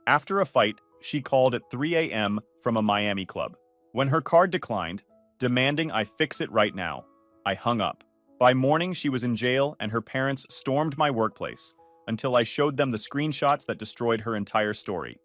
After a fight, she called at 3 a.m. from a Miami club. When her card declined, demanding I fix it right now, I hung up. By morning, she was in jail and her parents stormed my workplace until I showed them the screenshots that destroyed her entire story.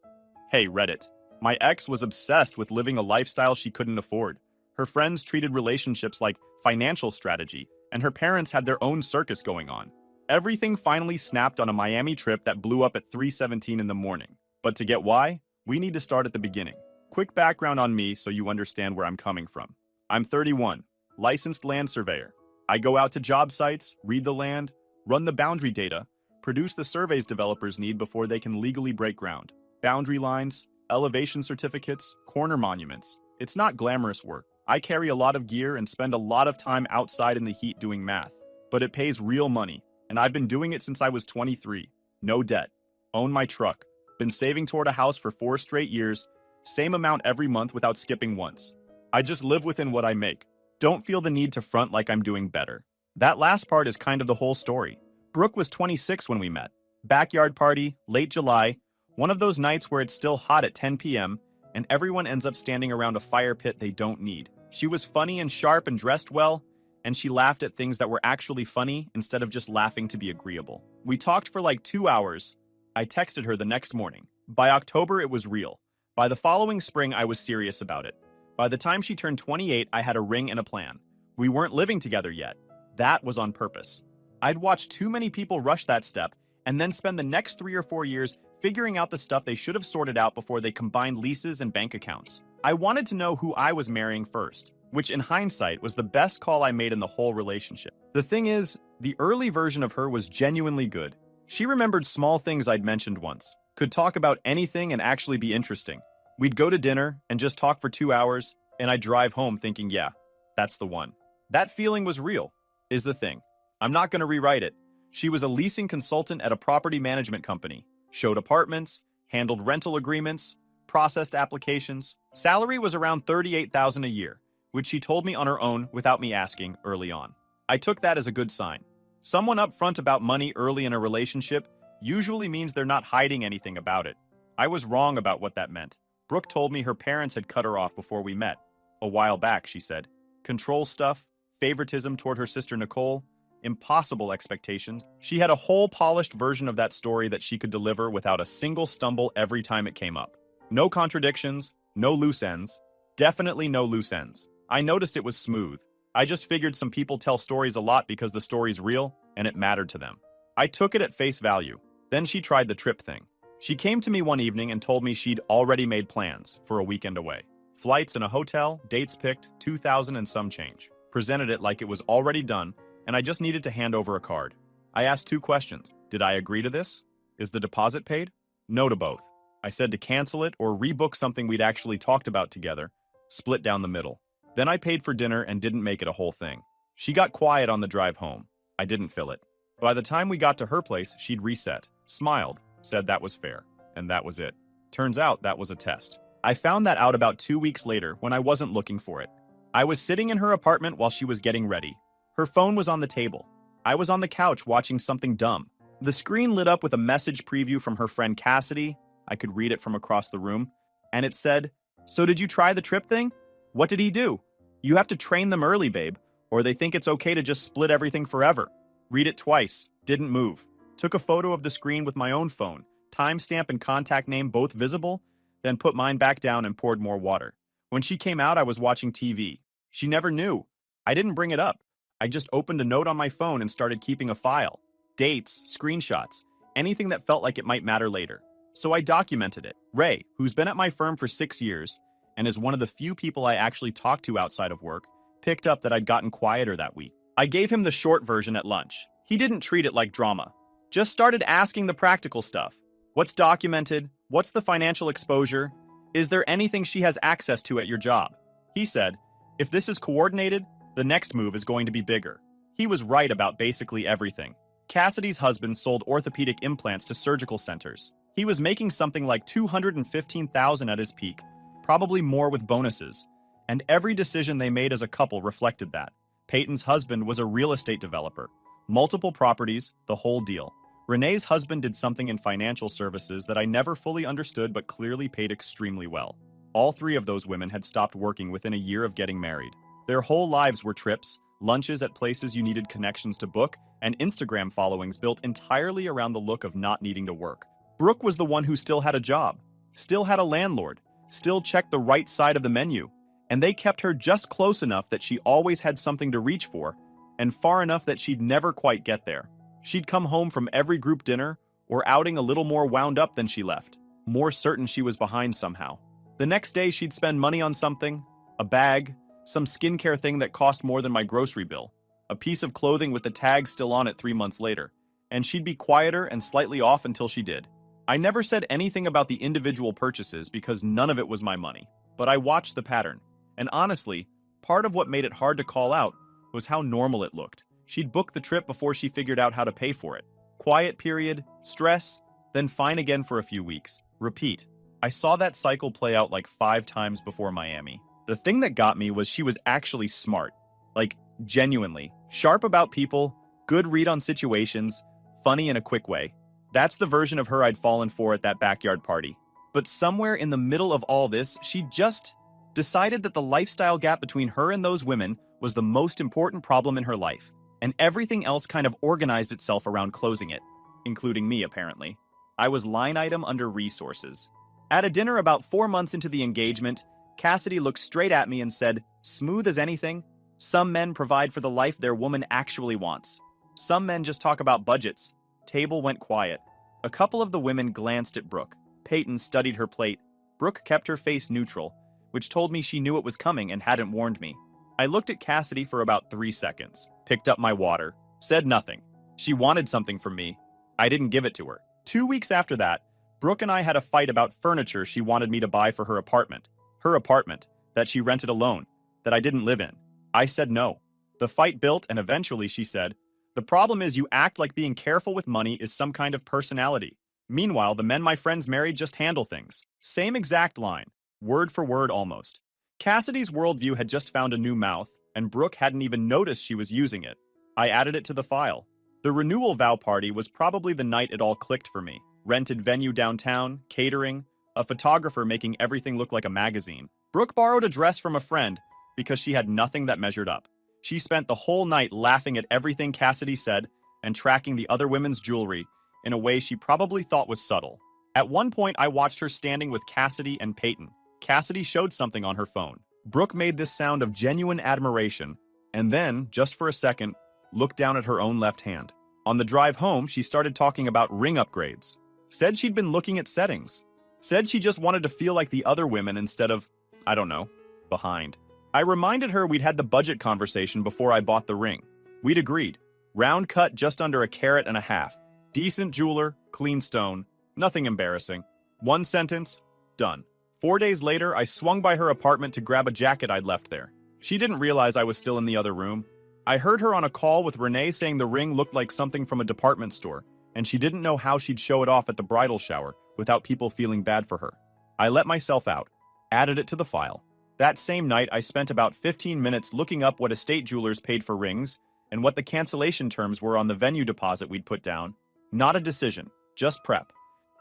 Hey, Reddit. My ex was obsessed with living a lifestyle she couldn't afford. Her friends treated relationships like financial strategy, and her parents had their own circus going on. Everything finally snapped on a Miami trip that blew up at 3:17 in the morning. But to get why, we need to start at the beginning. Quick background on me so you understand where I'm coming from. I'm 31, licensed land surveyor. I go out to job sites, read the land, run the boundary data, produce the surveys developers need before they can legally break ground. Boundary lines, elevation certificates, corner monuments. It's not glamorous work. I carry a lot of gear and spend a lot of time outside in the heat doing math. But it pays real money, and I've been doing it since I was 23. No debt. Own my truck. Been saving toward a house for 4 straight years, same amount every month without skipping once. I just live within what I make. Don't feel the need to front like I'm doing better. That last part is kind of the whole story. Brooke was 26 when we met. Backyard party, late July, one of those nights where it's still hot at 10 p.m. and everyone ends up standing around a fire pit they don't need. She was funny and sharp and dressed well, and she laughed at things that were actually funny instead of just laughing to be agreeable. We talked for like 2 hours. I texted her the next morning. By October, it was real. By the following spring, I was serious about it. By the time she turned 28, I had a ring and a plan. We weren't living together yet. That was on purpose. I'd watched too many people rush that step and then spend the next 3 or 4 years figuring out the stuff they should have sorted out before they combined leases and bank accounts. I wanted to know who I was marrying first, which in hindsight was the best call I made in the whole relationship. The thing is, the early version of her was genuinely good. She remembered small things I'd mentioned once, could talk about anything and actually be interesting. We'd go to dinner and just talk for 2 hours, and I'd drive home thinking, yeah, that's the one. That feeling was real, is the thing. I'm not going to rewrite it. She was a leasing consultant at a property management company, showed apartments, handled rental agreements, processed applications. Salary was around $38,000 a year, which she told me on her own without me asking early on. I took that as a good sign. Someone upfront about money early in a relationship usually means they're not hiding anything about it. I was wrong about what that meant. Brooke told me her parents had cut her off before we met. A while back, she said. Control stuff, favoritism toward her sister Nicole, impossible expectations. She had a whole polished version of that story that she could deliver without a single stumble every time it came up. No contradictions, no loose ends. Definitely no loose ends. I noticed it was smooth. I just figured some people tell stories a lot because the story's real and it mattered to them. I took it at face value. Then she tried the trip thing. She came to me one evening and told me she'd already made plans for a weekend away. Flights in a hotel, dates picked, 2,000 and some change. Presented it like it was already done, and I just needed to hand over a card. I asked 2 questions. Did I agree to this? Is the deposit paid? No to both. I said to cancel it or rebook something we'd actually talked about together, split down the middle. Then I paid for dinner and didn't make it a whole thing. She got quiet on the drive home. I didn't fill it. By the time we got to her place, she'd reset, smiled, said that was fair, and that was it. Turns out that was a test. I found that out about 2 weeks later when I wasn't looking for it. I was sitting in her apartment while she was getting ready. Her phone was on the table. I was on the couch watching something dumb. The screen lit up with a message preview from her friend Cassidy. I could read it from across the room. And it said, "So did you try the trip thing? What did he do? You have to train them early, babe, or they think it's okay to just split everything forever." Read it twice. Didn't move. Took a photo of the screen with my own phone, timestamp and contact name both visible, then put mine back down and poured more water. When she came out, I was watching TV. She never knew. I didn't bring it up. I just opened a note on my phone and started keeping a file. Dates, screenshots, anything that felt like it might matter later. So I documented it. Ray, who's been at my firm for 6 years and is one of the few people I actually talk to outside of work, picked up that I'd gotten quieter that week. I gave him the short version at lunch. He didn't treat it like drama. Just started asking the practical stuff. What's documented? What's the financial exposure? Is there anything she has access to at your job? He said, if this is coordinated, the next move is going to be bigger. He was right about basically everything. Cassidy's husband sold orthopedic implants to surgical centers. He was making something like $215,000 at his peak, probably more with bonuses. And every decision they made as a couple reflected that. Peyton's husband was a real estate developer. Multiple properties, the whole deal. Renee's husband did something in financial services that I never fully understood but clearly paid extremely well. All three of those women had stopped working within a year of getting married. Their whole lives were trips, lunches at places you needed connections to book, and Instagram followings built entirely around the look of not needing to work. Brooke was the one who still had a job, still had a landlord, still checked the right side of the menu, and they kept her just close enough that she always had something to reach for, and far enough that she'd never quite get there. She'd come home from every group dinner or outing a little more wound up than she left, more certain she was behind somehow. The next day she'd spend money on something, a bag, some skincare thing that cost more than my grocery bill, a piece of clothing with the tag still on it 3 months later, and she'd be quieter and slightly off until she did. I never said anything about the individual purchases because none of it was my money, but I watched the pattern. And honestly, part of what made it hard to call out was how normal it looked. She'd book the trip before she figured out how to pay for it. Quiet period, stress, then fine again for a few weeks. Repeat. I saw that cycle play out like 5 times before Miami. The thing that got me was she was actually smart. Like, genuinely. Sharp about people, good read on situations, funny in a quick way. That's the version of her I'd fallen for at that backyard party. But somewhere in the middle of all this, she just decided that the lifestyle gap between her and those women was the most important problem in her life, and everything else kind of organized itself around closing it, including me, apparently. I was line item under resources. At a dinner about 4 months into the engagement, Cassidy looked straight at me and said, "Smooth as anything. Some men provide for the life their woman actually wants. Some men just talk about budgets." Table went quiet. A couple of the women glanced at Brooke. Peyton studied her plate. Brooke kept her face neutral, which told me she knew it was coming and hadn't warned me. I looked at Cassidy for about 3 seconds, picked up my water, said nothing. She wanted something from me. I didn't give it to her. 2 weeks after that, Brooke and I had a fight about furniture she wanted me to buy for her apartment. Her apartment, that she rented alone, that I didn't live in. I said no. The fight built, and eventually she said, "The problem is you act like being careful with money is some kind of personality. Meanwhile, the men my friends married just handle things." Same exact line, word for word almost. Cassidy's worldview had just found a new mouth, and Brooke hadn't even noticed she was using it. I added it to the file. The renewal vow party was probably the night it all clicked for me. Rented venue downtown, catering, a photographer making everything look like a magazine. Brooke borrowed a dress from a friend because she had nothing that measured up. She spent the whole night laughing at everything Cassidy said and tracking the other women's jewelry in a way she probably thought was subtle. At one point, I watched her standing with Cassidy and Peyton. Cassidy showed something on her phone. Brooke made this sound of genuine admiration, and then, just for a second, looked down at her own left hand. On the drive home, she started talking about ring upgrades. Said she'd been looking at settings. Said she just wanted to feel like the other women instead of, I don't know, behind. I reminded her we'd had the budget conversation before I bought the ring. We'd agreed. Round cut just under $1.50. Decent jeweler, clean stone, nothing embarrassing. 1 sentence, done. 4 days later, I swung by her apartment to grab a jacket I'd left there. She didn't realize I was still in the other room. I heard her on a call with Renee saying the ring looked like something from a department store, and she didn't know how she'd show it off at the bridal shower without people feeling bad for her. I let myself out, added it to the file. That same night, I spent about 15 minutes looking up what estate jewelers paid for rings and what the cancellation terms were on the venue deposit we'd put down. Not a decision, just prep.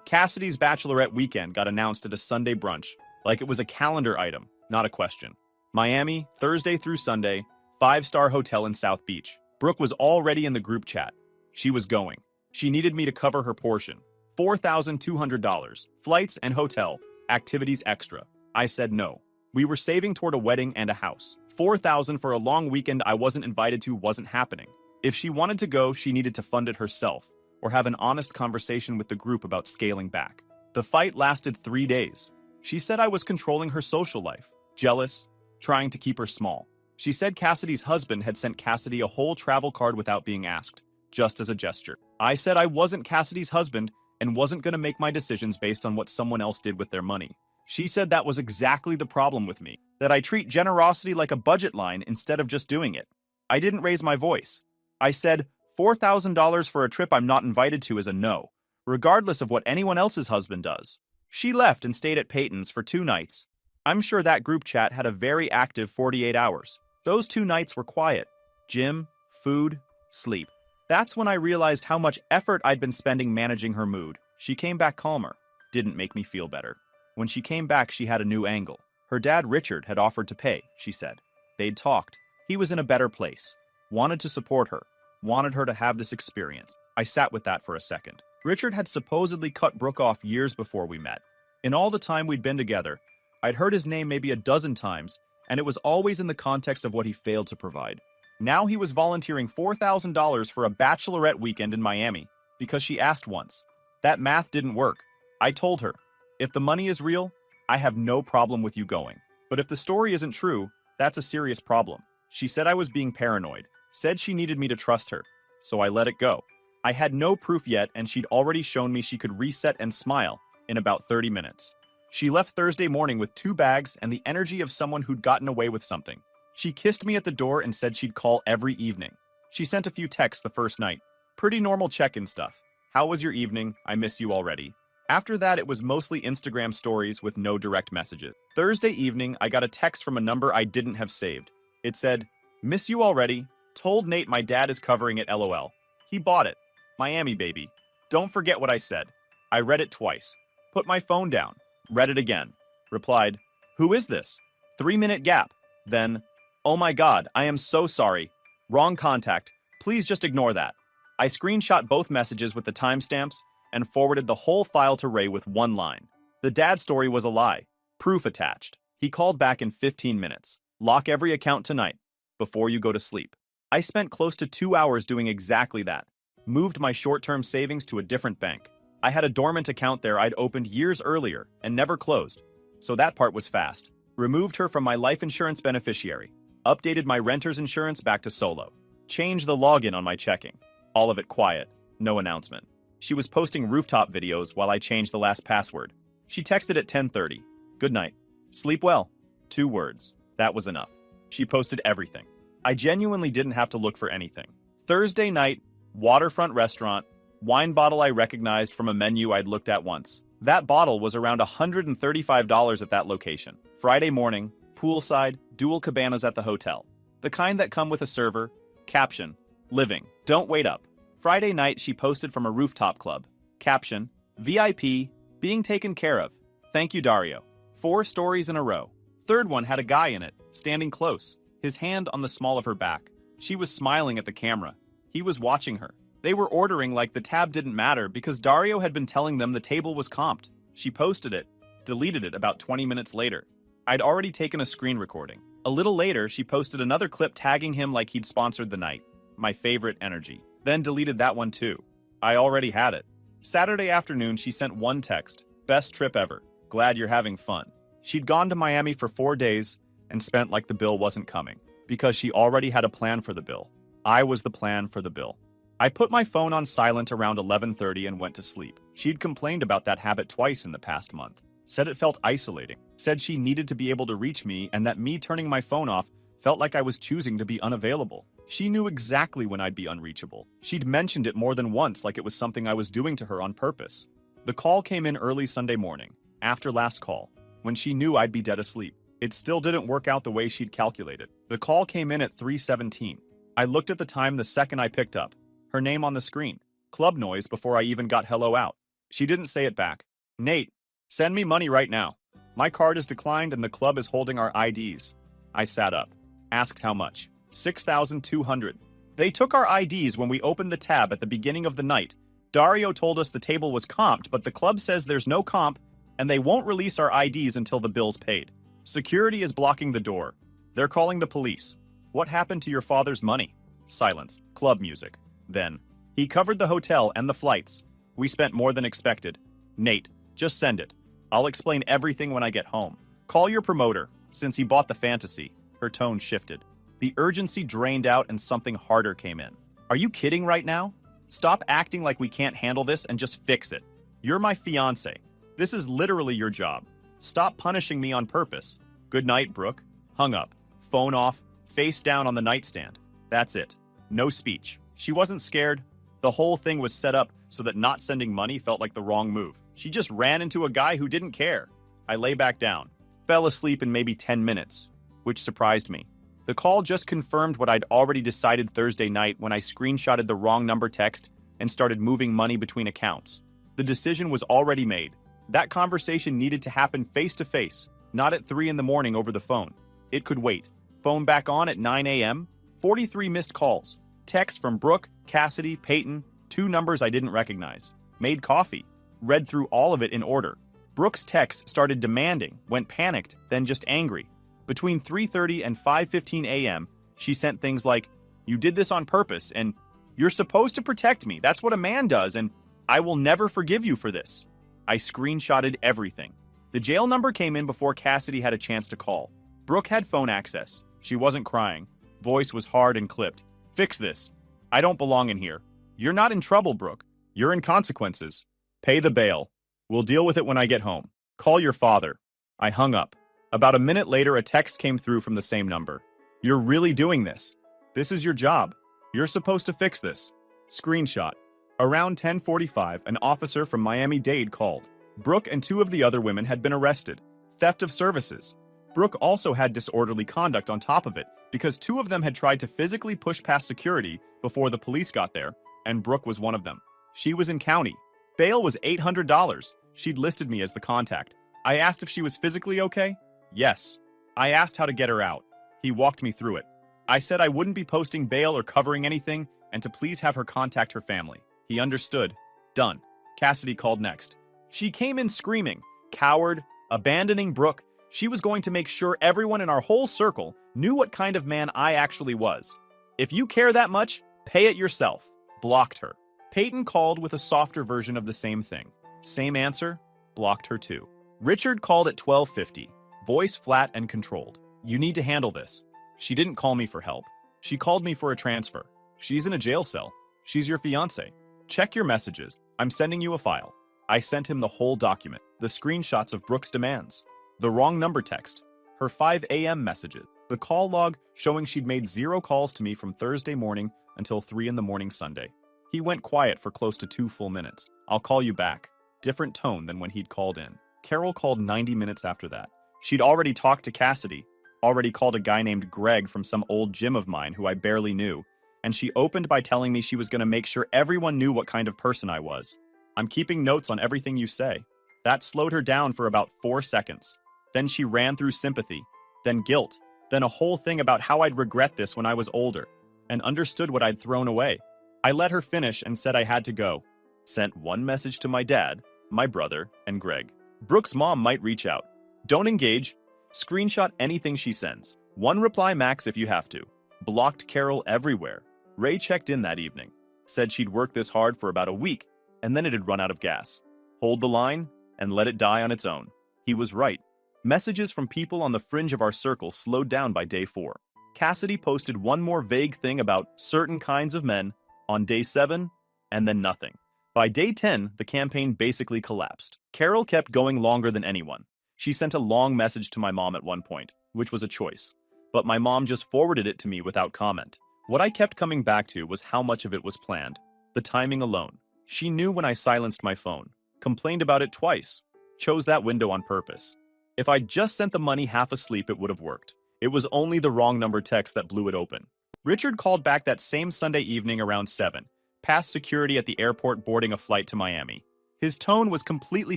Cassidy's bachelorette weekend got announced at a Sunday brunch, like it was a calendar item, not a question. Miami, Thursday through Sunday, 5-star hotel in South Beach. Brooke was already in the group chat. She was going. She needed me to cover her portion. $4,200, flights and hotel, activities extra. I said no. We were saving toward a wedding and a house. $4,000 for a long weekend I wasn't invited to wasn't happening. If she wanted to go, she needed to fund it herself, or have an honest conversation with the group about scaling back. The fight lasted 3 days. She said I was controlling her social life, jealous, trying to keep her small. She said Cassidy's husband had sent Cassidy a whole travel card without being asked, just as a gesture. I said I wasn't Cassidy's husband and wasn't going to make my decisions based on what someone else did with their money. She said that was exactly the problem with me, that I treat generosity like a budget line instead of just doing it. I didn't raise my voice. I said, $4,000 for a trip I'm not invited to is a no, regardless of what anyone else's husband does. She left and stayed at Peyton's for 2 nights. I'm sure that group chat had a very active 48 hours. Those 2 nights were quiet. Gym, food, sleep. That's when I realized how much effort I'd been spending managing her mood. She came back calmer. Didn't make me feel better. When she came back, she had a new angle. Her dad, Richard, had offered to pay, she said. They'd talked. He was in a better place. Wanted to support her. Wanted her to have this experience. I sat with that for a second. Richard had supposedly cut Brooke off years before we met. In all the time we'd been together, I'd heard his name maybe a dozen times, and it was always in the context of what he failed to provide. Now he was volunteering $4,000 for a bachelorette weekend in Miami because she asked once. That math didn't work. I told her, if the money is real, I have no problem with you going. But if the story isn't true, that's a serious problem. She said I was being paranoid, said she needed me to trust her, so I let it go. I had no proof yet, and she'd already shown me she could reset and smile in about 30 minutes. She left Thursday morning with 2 bags and the energy of someone who'd gotten away with something. She kissed me at the door and said she'd call every evening. She sent a few texts the first night. Pretty normal check-in stuff. How was your evening? I miss you already. After that, it was mostly Instagram stories with no direct messages. Thursday evening, I got a text from a number I didn't have saved. It said, miss you already. Told Nate my dad is covering it, LOL. He bought it. Miami, baby. Don't forget what I said. I read it twice. Put my phone down. Read it again. Replied, who is this? 3-minute gap. Then, oh my God, I am so sorry. Wrong contact. Please just ignore that. I screenshot both messages with the timestamps and forwarded the whole file to Ray with one line. The dad story was a lie. Proof attached. He called back in 15 minutes. Lock every account tonight, before you go to sleep. I spent close to 2 hours doing exactly that. Moved my short-term savings to a different bank. I had a dormant account there I'd opened years earlier and never closed, so that part was fast. Removed her from my life insurance beneficiary. Updated my renter's insurance back to solo. Changed the login on my checking. All of it quiet. No announcement. She was posting rooftop videos while I changed the last password. She texted at 10:30. Good night. Sleep well. 2 words. That was enough. She posted everything. I genuinely didn't have to look for anything. Thursday night, waterfront restaurant, wine bottle I recognized from a menu I'd looked at once. That bottle was around $135 at that location. Friday morning, poolside, dual cabanas at the hotel. The kind that come with a server. Caption, living. Don't wait up. Friday night, she posted from a rooftop club. Caption, VIP, being taken care of. Thank you, Dario. 4 stories in a row. Third one had a guy in it, standing close, his hand on the small of her back. She was smiling at the camera. He was watching her. They were ordering like the tab didn't matter because Dario had been telling them the table was comped. She posted it, deleted it about 20 minutes later. I'd already taken a screen recording. A little later, she posted another clip tagging him like he'd sponsored the night. My favorite energy. Then deleted that one too. I already had it. Saturday afternoon, she sent one text. Best trip ever. Glad you're having fun. She'd gone to Miami for 4 days and spent like the bill wasn't coming because she already had a plan for the bill. I was the plan for the bill. I put my phone on silent around 11:30 and went to sleep. She'd complained about that habit twice in the past month. Said it felt isolating. Said she needed to be able to reach me and that me turning my phone off felt like I was choosing to be unavailable. She knew exactly when I'd be unreachable. She'd mentioned it more than once like it was something I was doing to her on purpose. The call came in early Sunday morning, after last call, when she knew I'd be dead asleep. It still didn't work out the way she'd calculated. The call came in at 3:17. I looked at the time the second I picked up. Her name on the screen. Club noise before I even got hello out. She didn't say it back. Nate, send me money right now. My card is declined and the club is holding our IDs. I sat up. Asked how much. 6,200. They took our IDs when we opened the tab at the beginning of the night. Dario told us the table was comped, but the club says there's no comp and they won't release our IDs until the bill's paid. Security is blocking the door. They're calling the police. What happened to your father's money? Silence. Club music. Then, he covered the hotel and the flights. We spent more than expected. Nate, just send it. I'll explain everything when I get home. Call your promoter, since he bought the fantasy. Her tone shifted. The urgency drained out and something harder came in. Are you kidding right now? Stop acting like we can't handle this and just fix it. You're my fiance. This is literally your job. Stop punishing me on purpose. Good night, Brooke. Hung up. Phone off. Face down on the nightstand. That's it. No speech. She wasn't scared. The whole thing was set up so that not sending money felt like the wrong move. She just ran into a guy who didn't care. I lay back down. Fell asleep in maybe 10 minutes, which surprised me. The call just confirmed what I'd already decided Thursday night when I screenshotted the wrong number text and started moving money between accounts. The decision was already made. That conversation needed to happen face-to-face, not at 3 in the morning over the phone. It could wait. Phone back on at 9 a.m., 43 missed calls. Text from Brooke, Cassidy, Peyton, 2 numbers I didn't recognize. Made coffee. Read through all of it in order. Brooke's text started demanding, went panicked, then just angry. Between 3:30 and 5:15 a.m., she sent things like, "You did this on purpose," and "You're supposed to protect me. That's what a man does," and "I will never forgive you for this." I screenshotted everything. The jail number came in before Cassidy had a chance to call. Brooke had phone access. She wasn't crying. Voice was hard and clipped. "Fix this. I don't belong in here. You're not in trouble, Brooke. You're in consequences. Pay the bail. We'll deal with it when I get home. Call your father." I hung up. About a minute later, a text came through from the same number. "You're really doing this. This is your job. You're supposed to fix this." Screenshot. Around 10:45, an officer from Miami-Dade called. Brooke and 2 of the other women had been arrested. Theft of services. Brooke also had disorderly conduct on top of it because 2 of them had tried to physically push past security before the police got there, and Brooke was one of them. She was in county. Bail was $800. She'd listed me as the contact. I asked if she was physically okay. Yes. I asked how to get her out. He walked me through it. I said I wouldn't be posting bail or covering anything, and to please have her contact her family. He understood. Done. Cassidy called next. She came in screaming, coward, abandoning Brooke. She was going to make sure everyone in our whole circle knew what kind of man I actually was. "If you care that much, pay it yourself." Blocked her. Peyton called with a softer version of the same thing. Same answer. Blocked her too. Richard called at 12:50. Voice flat and controlled. "You need to handle this." She didn't call me for help. She called me for a transfer. "She's in a jail cell. She's your fiancé. Check your messages. I'm sending you a file." I sent him the whole document, the screenshots of Brooke's demands, the wrong number text, her 5 a.m. messages, the call log showing she'd made 0 calls to me from Thursday morning until 3 in the morning Sunday. He went quiet for close to 2 full minutes. "I'll call you back." Different tone than when he'd called in. Carol called 90 minutes after that. She'd already talked to Cassidy, already called a guy named Greg from some old gym of mine who I barely knew, and she opened by telling me she was going to make sure everyone knew what kind of person I was. "I'm keeping notes on everything you say." That slowed her down for about 4 seconds. Then she ran through sympathy, then guilt, then a whole thing about how I'd regret this when I was older, and understood what I'd thrown away. I let her finish and said I had to go. Sent 1 message to my dad, my brother, and Greg. Brooke's mom might reach out. Don't engage. Screenshot anything she sends. 1 reply max if you have to. Blocked Carol everywhere. Ray checked in that evening. Said she'd worked this hard for about a week, and then it had run out of gas. Hold the line and let it die on its own. He was right. Messages from people on the fringe of our circle slowed down by day 4. Cassidy posted 1 more vague thing about certain kinds of men on day 7, and then nothing. By day 10, the campaign basically collapsed. Carol kept going longer than anyone. She sent a long message to my mom at one point, which was a choice. But my mom just forwarded it to me without comment. What I kept coming back to was how much of it was planned. The timing alone. She knew when I silenced my phone. Complained about it twice. Chose that window on purpose. If I'd just sent the money half asleep, it would have worked. It was only the wrong number text that blew it open. Richard called back that same Sunday evening around 7, past security at the airport boarding a flight to Miami. His tone was completely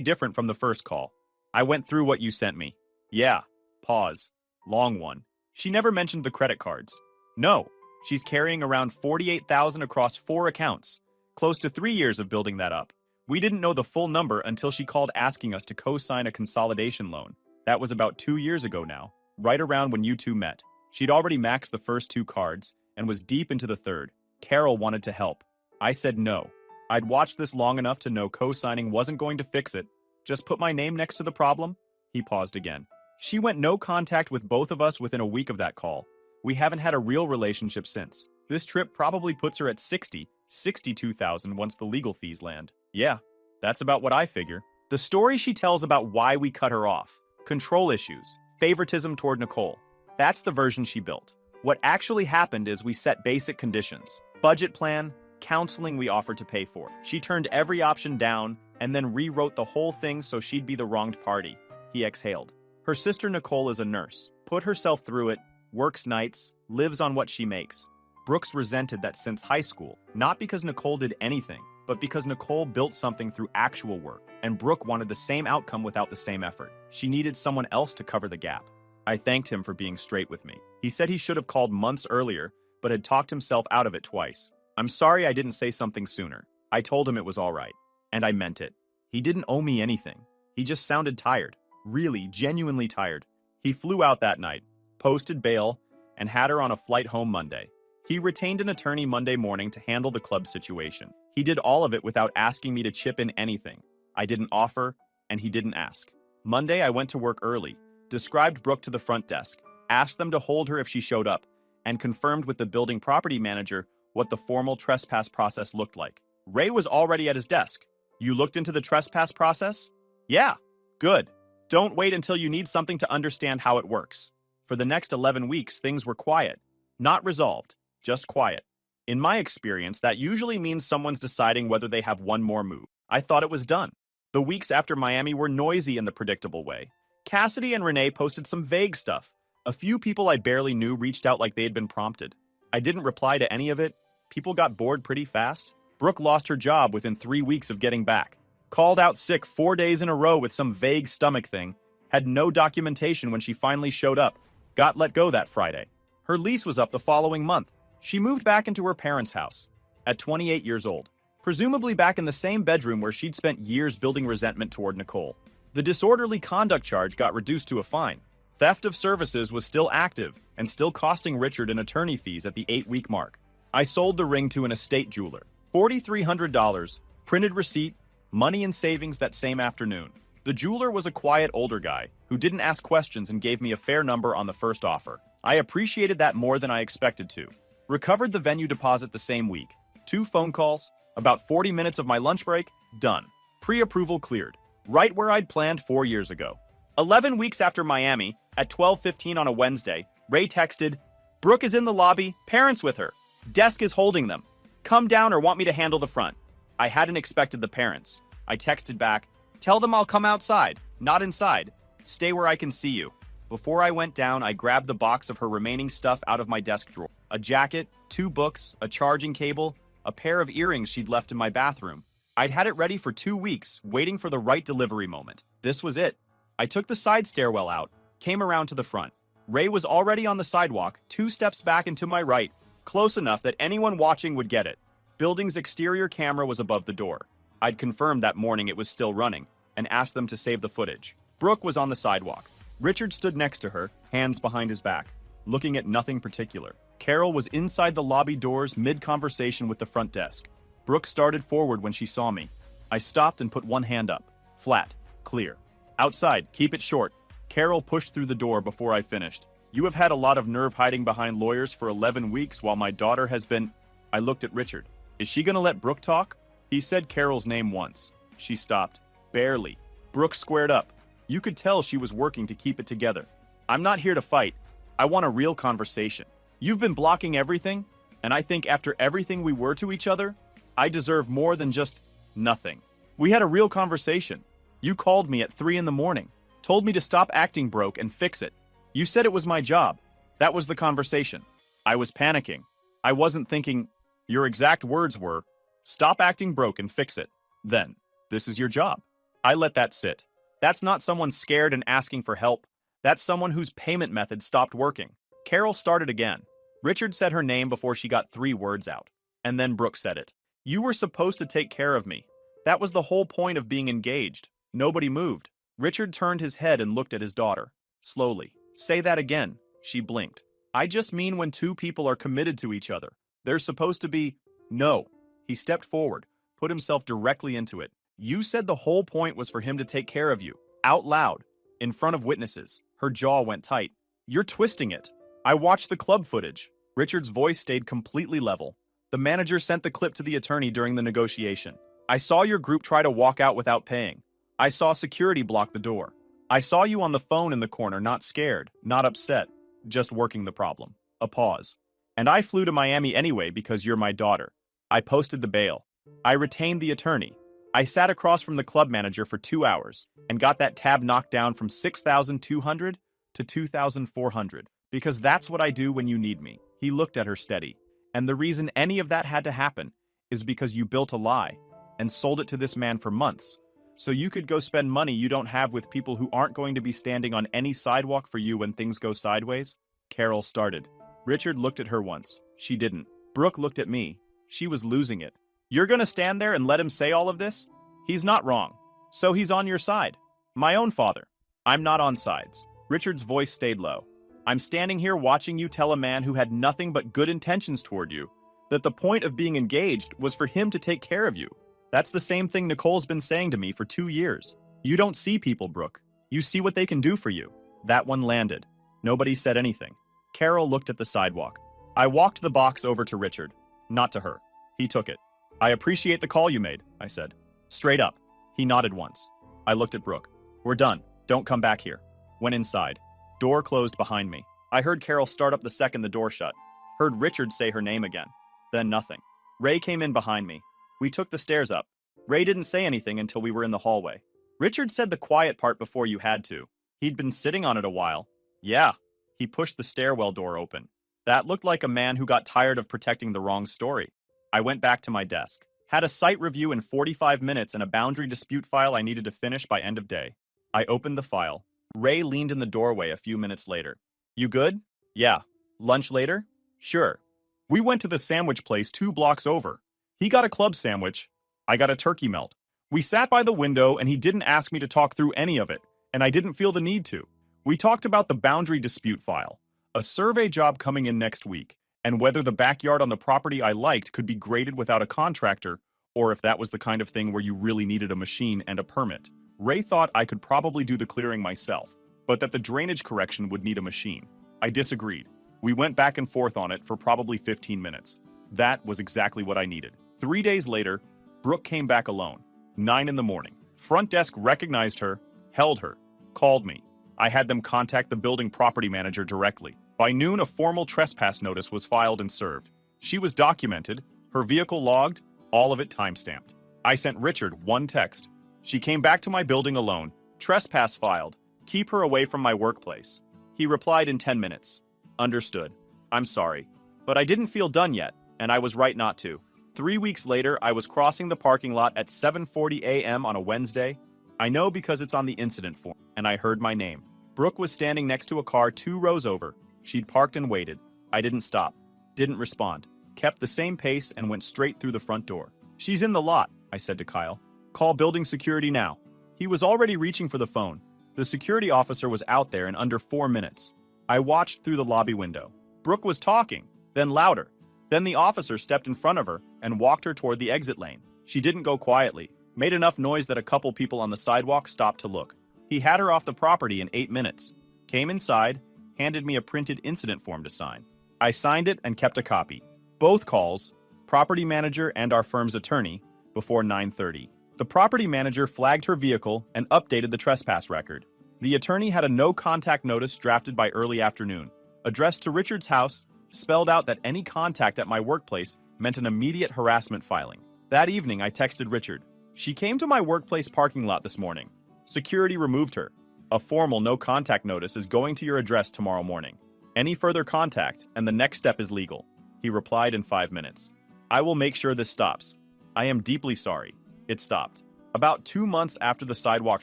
different from the first call. "I went through what you sent me." "Yeah." Pause. Long one. "She never mentioned the credit cards." "No. She's carrying around $48,000 across 4 accounts. Close to 3 years of building that up. We didn't know the full number until she called asking us to co-sign a consolidation loan. That was about 2 years ago now, right around when you 2 met. She'd already maxed the first 2 cards and was deep into the 3rd. Carol wanted to help. I said no. I'd watched this long enough to know co-signing wasn't going to fix it. Just put my name next to the problem?" He paused again. She went no contact with both of us within a week of that call. We haven't had a real relationship since. This trip probably puts her at 62,000 once the legal fees land. Yeah, that's about what I figure. The story she tells about why we cut her off. Control issues. Favoritism toward Nicole. That's the version she built. What actually happened is we set basic conditions. Budget plan, counseling we offered to pay for. She turned every option down and then rewrote the whole thing so she'd be the wronged party. He exhaled. Her sister Nicole is a nurse. Put herself through it, works nights, lives on what she makes. Brooks resented that since high school, not because Nicole did anything, but because Nicole built something through actual work, and Brooke wanted the same outcome without the same effort. She needed someone else to cover the gap. I thanked him for being straight with me. He said he should have called months earlier, but had talked himself out of it twice. I'm sorry I didn't say something sooner. I told him it was all right. And I meant it. He didn't owe me anything. He just sounded tired. Really, genuinely tired. He flew out that night, posted bail, and had her on a flight home Monday. He retained an attorney Monday morning to handle the club situation. He did all of it without asking me to chip in anything. I didn't offer, and he didn't ask. Monday, I went to work early, described Brooke to the front desk, asked them to hold her if she showed up, and confirmed with the building property manager what the formal trespass process looked like. Ray was already at his desk. You looked into the trespass process? Yeah. Good. Don't wait until you need something to understand how it works. For the next 11 weeks, things were quiet. Not resolved, just quiet. In my experience, that usually means someone's deciding whether they have one more move. I thought it was done. The weeks after Miami were noisy in the predictable way. Cassidy and Renee posted some vague stuff. A few people I barely knew reached out like they had been prompted. I didn't reply to any of it. People got bored pretty fast. Brooke lost her job within 3 weeks of getting back. Called out sick 4 days in a row with some vague stomach thing. Had no documentation when she finally showed up. Got let go that Friday. Her lease was up the following month. She moved back into her parents' house at 28 years old. Presumably back in the same bedroom where she'd spent years building resentment toward Nicole. The disorderly conduct charge got reduced to a fine. Theft of services was still active and still costing Richard an attorney fees at the 8-week mark. I sold the ring to an estate jeweler. $4,300, printed receipt, money and savings that same afternoon. The jeweler was a quiet older guy who didn't ask questions and gave me a fair number on the first offer. I appreciated that more than I expected to. Recovered the venue deposit the same week. 2 phone calls, about 40 minutes of my lunch break, done. Pre-approval cleared. Right where I'd planned 4 years ago. 11 weeks after Miami, at 12:15 on a Wednesday, Ray texted, "Brooke is in the lobby, parents with her. Desk is holding them. Come down or want me to handle the front." I hadn't expected the parents. I texted back, "Tell them I'll come outside, not inside. Stay where I can see you." Before I went down, I grabbed the box of her remaining stuff out of my desk drawer. A jacket, 2 books, a charging cable, a pair of earrings she'd left in my bathroom. I'd had it ready for 2 weeks, waiting for the right delivery moment. This was it. I took the side stairwell out, came around to the front. Ray was already on the sidewalk, 2 steps back and to my right, close enough that anyone watching would get it. Building's exterior camera was above the door. I'd confirmed that morning it was still running, and asked them to save the footage. Brooke was on the sidewalk. Richard stood next to her, hands behind his back, looking at nothing particular. Carol was inside the lobby doors mid-conversation with the front desk. Brooke started forward when she saw me. I stopped and put one hand up. Flat. Clear. "Outside. Keep it short." Carol pushed through the door before I finished. "You have had a lot of nerve hiding behind lawyers for 11 weeks while my daughter has been..." I looked at Richard. "Is she gonna let Brooke talk?" He said Carol's name once. She stopped. Barely. Brooke squared up. You could tell she was working to keep it together. "I'm not here to fight. I want a real conversation. You've been blocking everything, and I think after everything we were to each other, I deserve more than just nothing. We had a real conversation. You called me at 3 in the morning, told me to stop acting broke and fix it. You said it was my job. That was the conversation. I was panicking. I wasn't thinking. Your exact words were, 'Stop acting broke and fix it.' Then, this is your job." I let that sit. That's not someone scared and asking for help. That's someone whose payment method stopped working. Carol started again. Richard said her name before she got 3 words out. And then Brooke said it. "You were supposed to take care of me. That was the whole point of being engaged." Nobody moved. Richard turned his head and looked at his daughter. Slowly. "Say that again." She blinked. "I just mean when 2 people are committed to each other. There's supposed to be..." "No." He stepped forward, put himself directly into it. "You said the whole point was for him to take care of you. Out loud. In front of witnesses." Her jaw went tight. "You're twisting it. I watched the club footage." Richard's voice stayed completely level. "The manager sent the clip to the attorney during the negotiation. I saw your group try to walk out without paying. I saw security block the door. I saw you on the phone in the corner, not scared, not upset, just working the problem." A pause. "And I flew to Miami anyway because you're my daughter. I posted the bail. I retained the attorney. I sat across from the club manager for 2 hours and got that tab knocked down from 6,200 to 2,400. Because that's what I do when you need me. He looked at her steady. And the reason any of that had to happen is because you built a lie and sold it to this man for months. So you could go spend money you don't have with people who aren't going to be standing on any sidewalk for you when things go sideways? Carol started. Richard looked at her once. She didn't. Brooke looked at me. She was losing it. You're gonna stand there and let him say all of this? He's not wrong. So he's on your side. My own father. I'm not on sides. Richard's voice stayed low. I'm standing here watching you tell a man who had nothing but good intentions toward you that the point of being engaged was for him to take care of you. That's the same thing Nicole's been saying to me for 2 years. You don't see people, Brooke. You see what they can do for you. That one landed. Nobody said anything. Carol looked at the sidewalk. I walked the box over to Richard, not to her. He took it. I appreciate the call you made, I said. Straight up. He nodded once. I looked at Brooke. We're done. Don't come back here. Went inside. Door closed behind me. I heard Carol start up the second the door shut. Heard Richard say her name again. Then nothing. Ray came in behind me. We took the stairs up. Ray didn't say anything until we were in the hallway. Richard said the quiet part before you had to. He'd been sitting on it a while. Yeah. He pushed the stairwell door open. That looked like a man who got tired of protecting the wrong story. I went back to my desk. Had a site review in 45 minutes and a boundary dispute file I needed to finish by end of day. I opened the file. Ray leaned in the doorway a few minutes later. You good? Yeah. Lunch later? Sure. We went to the sandwich place 2 blocks over. He got a club sandwich. I got a turkey melt. We sat by the window and he didn't ask me to talk through any of it, and I didn't feel the need to. We talked about the boundary dispute file, a survey job coming in next week, and whether the backyard on the property I liked could be graded without a contractor, or if that was the kind of thing where you really needed a machine and a permit. Ray thought I could probably do the clearing myself, but that the drainage correction would need a machine. I disagreed. We went back and forth on it for probably 15 minutes. That was exactly what I needed. 3 days later, Brooke came back alone. 9 in the morning. Front desk recognized her, held her, called me. I had them contact the building property manager directly. By noon, a formal trespass notice was filed and served. She was documented, her vehicle logged, all of it timestamped. I sent Richard one text. She came back to my building alone. Trespass filed. Keep her away from my workplace. He replied in 10 minutes. Understood. I'm sorry. But I didn't feel done yet, and I was right not to. 3 weeks later, I was crossing the parking lot at 7:40 a.m. on a Wednesday. I know because it's on the incident form, and I heard my name. Brooke was standing next to a car 2 rows over. She'd parked and waited. I didn't stop. Didn't respond. Kept the same pace and went straight through the front door. She's in the lot, I said to Kyle. Call building security now. He was already reaching for the phone. The security officer was out there in under 4 minutes. I watched through the lobby window. Brooke was talking, then louder. Then the officer stepped in front of her and walked her toward the exit lane. She didn't go quietly, made enough noise that a couple people on the sidewalk stopped to look. He had her off the property in 8 minutes. Came inside, handed me a printed incident form to sign. I signed it and kept a copy. Both calls, property manager and our firm's attorney, before 9:30. The property manager flagged her vehicle and updated the trespass record. The attorney had a no-contact notice drafted by early afternoon, addressed to Richard's house, spelled out that any contact at my workplace meant an immediate harassment filing. That evening, I texted Richard. She came to my workplace parking lot this morning. Security removed her. A formal no-contact notice is going to your address tomorrow morning. Any further contact, and the next step is legal. He replied in 5 minutes. I will make sure this stops. I am deeply sorry. It stopped. About 2 months after the sidewalk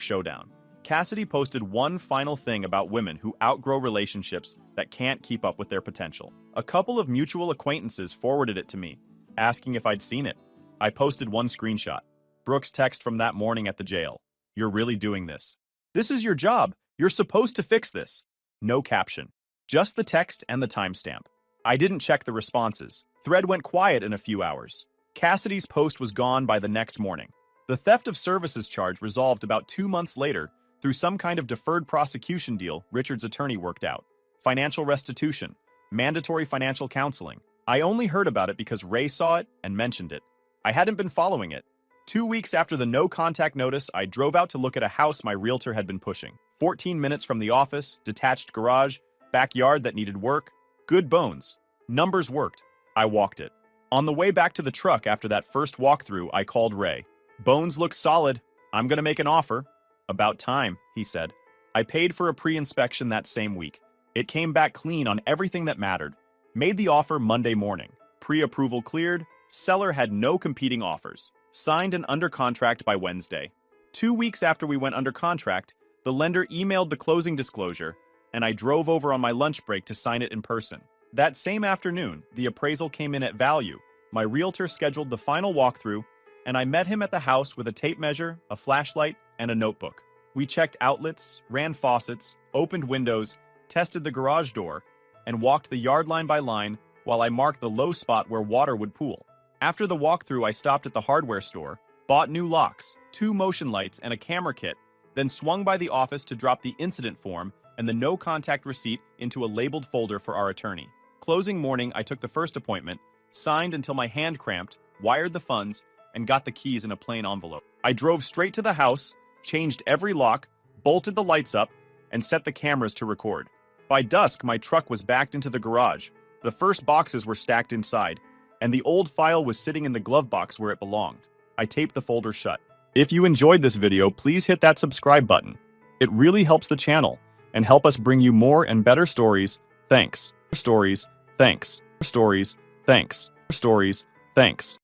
showdown, Cassidy posted one final thing about women who outgrow relationships that can't keep up with their potential. A couple of mutual acquaintances forwarded it to me, asking if I'd seen it. I posted one screenshot. Brooke's text from that morning at the jail. You're really doing this. This is your job. You're supposed to fix this. No caption. Just the text and the timestamp. I didn't check the responses. Thread went quiet in a few hours. Cassidy's post was gone by the next morning. The theft of services charge resolved about 2 months later through some kind of deferred prosecution deal Richard's attorney worked out. Financial restitution. Mandatory financial counseling. I only heard about it because Ray saw it and mentioned it. I hadn't been following it. 2 weeks after the no-contact notice, I drove out to look at a house my realtor had been pushing. 14 minutes from the office, detached garage, backyard that needed work. Good bones. Numbers worked. I walked it. On the way back to the truck after that first walkthrough, I called Ray. Bones look solid. I'm gonna make an offer. About time, he said. I paid for a pre-inspection that same week. It came back clean on everything that mattered. Made the offer Monday morning. Pre-approval cleared. Seller had no competing offers. Signed and under contract by Wednesday. 2 weeks after we went under contract, the lender emailed the closing disclosure, and I drove over on my lunch break to sign it in person. That same afternoon, the appraisal came in at value. My realtor scheduled the final walkthrough, and I met him at the house with a tape measure, a flashlight, and a notebook. We checked outlets, ran faucets, opened windows, tested the garage door, and walked the yard line by line while I marked the low spot where water would pool. After the walkthrough, I stopped at the hardware store, bought new locks, 2 motion lights, and a camera kit, then swung by the office to drop the incident form and the no-contact receipt into a labeled folder for our attorney. Closing morning, I took the first appointment, signed until my hand cramped, wired the funds, and got the keys in a plain envelope. I drove straight to the house, changed every lock, bolted the lights up, and set the cameras to record. By dusk, my truck was backed into the garage, the first boxes were stacked inside, and the old file was sitting in the glove box where it belonged. I taped the folder shut. If you enjoyed this video, please hit that subscribe button. It really helps the channel and help us bring you more and better stories. Thanks. Stories. Thanks. Stories. Thanks. Stories. Thanks.